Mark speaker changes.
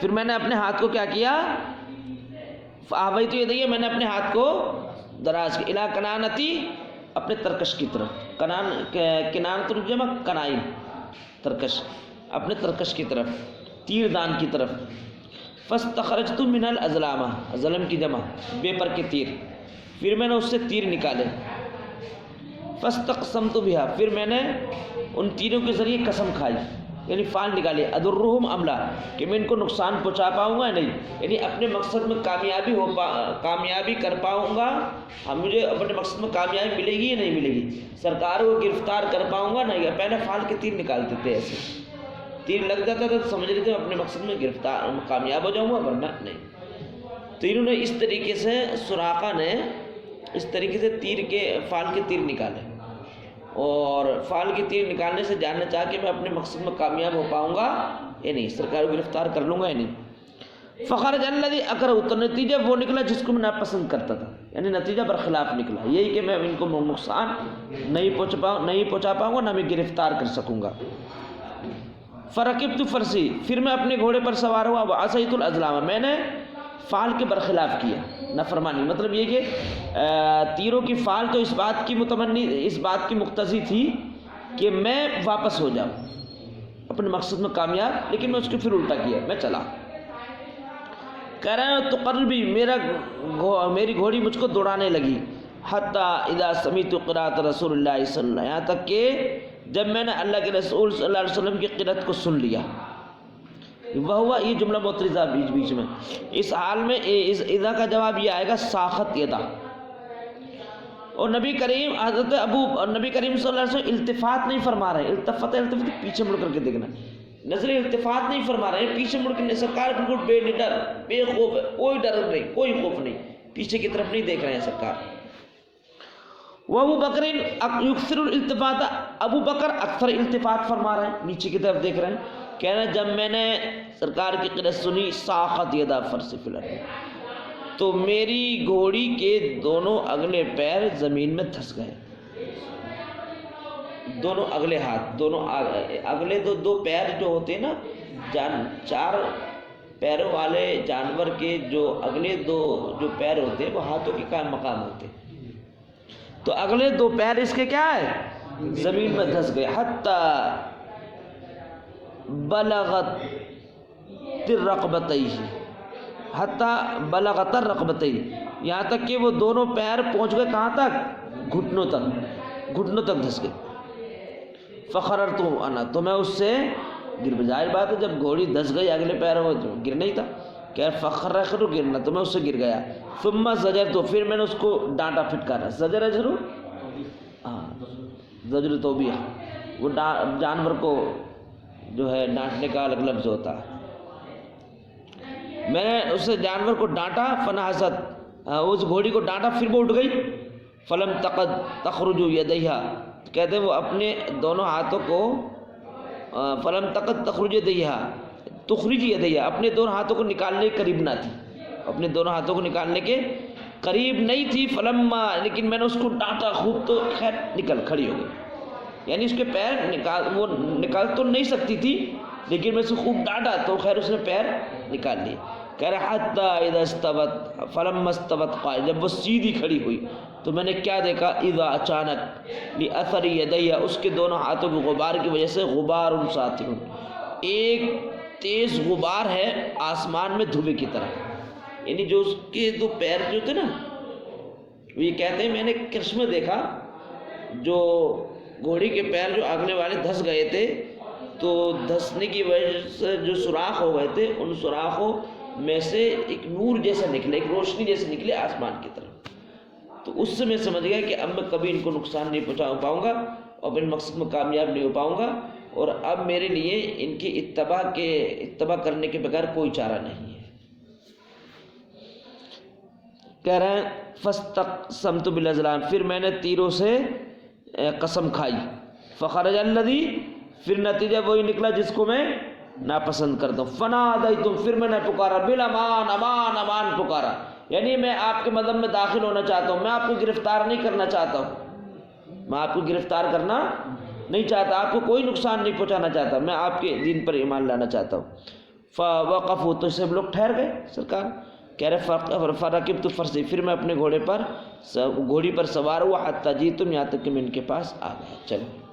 Speaker 1: پھر میں نے اپنے ہاتھ کو کیا کیا، فآویت یدی، میں نے اپنے ہاتھ کو دراز کیا، الی کنانتی، اپنے ترکش کی طرف، کنانت جمع کنائن، ترکش، اپنے ترکش کی طرف، تیر دان کی طرف، فاستخرجت من الازلام، ظلم کی جمع بے پر کے تیر، پھر میں نے اس سے تیر نکالے، فاستقسمت بها، پھر میں نے ان تیروں کے ذریعے قسم کھائی، یعنی فال نکالے، ادرہم املا، کہ میں ان کو نقصان پہنچا پاؤں گا نہیں، یعنی اپنے مقصد میں کامیابی کر پاؤں گا، مجھے اپنے مقصد میں کامیابی ملے گی یا نہیں ملے گی، سرکار کو گرفتار کر پاؤں گا نہیں، پہلے فال کے تیر نکالتے تھے، ایسے تیر لگ جاتا تھا تو سمجھ لیتے اپنے مقصد میں کامیاب ہو جاؤں گا، ورنہ نہیں۔ تو انہوں نے اس طریقے سے، سراقہ نے اس طریقے سے فال کے تیر نکالے، اور فال کے تیر نکالنے سے جاننا چاہا کہ میں اپنے مقصد میں کامیاب ہو پاؤں گا یا نہیں، سرکار کو گرفتار کر لوں گا یا نہیں۔ فخرج الذی اکرہ، تو نتیجہ وہ نکلا جس کو میں ناپسند کرتا تھا، یعنی نتیجہ برخلاف نکلا، یہی کہ میں ان کو نقصان نہیں پہنچا پاؤں گا، نہ میں گرفتار کر سکوں گا۔ فرکبت فرسی، پھر میں اپنے گھوڑے پر سوار ہوا، وعصیت الازلام، میں نے فال کے برخلاف کیا، نافرمانی، مطلب یہ کہ تیروں کی فال تو اس بات کی مقتضی تھی کہ میں واپس ہو جاؤں اپنے مقصد میں کامیاب، لیکن میں اس کو پھر الٹا کیا، میں چلا۔ کہہ رہے ہیں تو قلبی، میری گھوڑی مجھ کو دوڑانے لگی، حتی اذا سمعت قراءۃ رسول اللہ صلی اللہ علیہ وسلم، یہاں تک کہ جب میں نے اللہ کے رسول صلی اللہ علیہ وسلم کی قرأت کو سن لیا، وہ یہ جملہ معترضہ بیچ میں، اس حال میں اذا کا جواب یہ آئے گا ساخت یدا، اور نبی کریم صلی اللہ علیہ وسلم التفات نہیں فرما رہے، التفت پیچھے مڑ کر کے دیکھنا، نظر التفات نہیں فرما رہے، پیچھے مڑ کے، سرکار بالکل بے ڈر بے خوف ہے، کوئی ڈر نہیں، کوئی خوف نہیں، پیچھے کی طرف نہیں دیکھ رہے ہیں سرکار۔ وابو بکر یکثر الالتفات، ابو بکر اکثر التفات فرما رہے ہیں، نیچے کی طرف دیکھ رہے ہیں، کہنا جب میں نے سرکار کی قرأت سنی، ساخت یدا فرس فی الارض، تو میری گھوڑی کے دونوں اگلے پیر زمین میں دھس گئے، دونوں اگلے ہاتھ، دونوں اگلے دو پیر جو ہوتے ہیں نا، چار پیروں والے جانور کے جو اگلے دو جو پیر ہوتے ہیں وہ ہاتھوں کے قائم مقام ہوتے ہیں، تو اگلے دو پیر اس کے کیا ہے، زمین میں دھس گئے، حتی بلغت الرقبتین، حتی بلغت الرقبتین، یہاں تک کہ وہ دونوں پیر پہنچ گئے کہاں تک، گھٹنوں تک دھس گئے۔ فخررت انا، تو میں اس سے گر، ظاہر بات ہے جب گھوڑی دھس گئی اگلے پیر میں تو گر نہیں تھا، کہ فخر گرنا، تو میں اس سے گر گیا۔ ثم زجرت، پھر میں نے اس کو ڈانٹا پھٹکارا، زجر اجرو، زجر توبیہ، وہ جانور کو جو ہے ڈانٹنے کا الگ لفظ ہوتا ہے، میں نے اس جانور کو ڈانٹا، فنہست، اس گھوڑی کو ڈانٹا، پھر وہ اٹھ گئی، فلم تخرج یدیہا، کہتے ہیں وہ اپنے دونوں ہاتھوں کو، فلم تخرج یدیہا، تخرج یدیہا، اپنے دونوں ہاتھوں کو نکالنے کے قریب نہ تھی، اپنے دونوں ہاتھوں کو نکالنے کے قریب نہیں تھی، فلما، لیکن میں نے اس کو ڈانٹا خوب، تو خیر نکل کھڑی ہو گئی، یعنی اس کے پیر وہ نکال تو نہیں سکتی تھی، لیکن میں اسے خوب ڈانٹا تو خیر اس نے پیر نکال لیے۔ کہہ رہا حتی اذا استوت، فلما استوت قائم، جب وہ سیدھی کھڑی ہوئی تو میں نے کیا دیکھا، اذا اچانک، لاثر یدیہ، اس کے دونوں ہاتھوں کے غبار کی وجہ سے، غبار ساطع، ایک تیز غبار ہے آسمان میں دھوئے کی طرح، یعنی جو اس کے دو پیر جو تھے نا، وہ یہ کہتے ہیں میں نے کرشمہ دیکھا، جو گھوڑی کے پیر جو اگلے والے دھس گئے تھے، تو دھسنے کی وجہ سے جو سوراخ ہو گئے تھے، ان سوراخوں میں سے ایک نور جیسا نکلے، ایک روشنی جیسے نکلے آسمان کی طرف، تو اس سے میں سمجھ گیا کہ اب میں کبھی ان کو نقصان نہیں پہنچا پاؤں گا، اور اپنے مقصد میں کامیاب نہیں ہو پاؤں گا، اور اب میرے لیے ان کی اتباع کرنے کے بغیر کوئی چارہ نہیں ہے۔ کہہ رہے ہیں فاستقسمت بالازلام، پھر میں نے تیروں سے قسم کھائی، فخرج الذی، پھر نتیجہ وہی نکلا جس کو میں ناپسند کرتا ہوں، فنادیتم، پھر میں نے پکارا، بالامان، امان امان پکارا، یعنی میں آپ کے مذہب میں داخل ہونا چاہتا ہوں، میں آپ کو گرفتار نہیں کرنا چاہتا ہوں، میں آپ کو گرفتار کرنا نہیں چاہتا، آپ کو کوئی نقصان نہیں پہنچانا چاہتا، میں آپ کے دین پر ایمان لانا چاہتا ہوں۔ فوقفوا تو سب لوگ ٹھہر گئے. سرکار کہہ رہے فرقب تو فرسی پھر میں اپنے گھوڑی پر سوار ہوا حتی جیتم یہاں تک کہ میں ان کے پاس آ گیا. چلو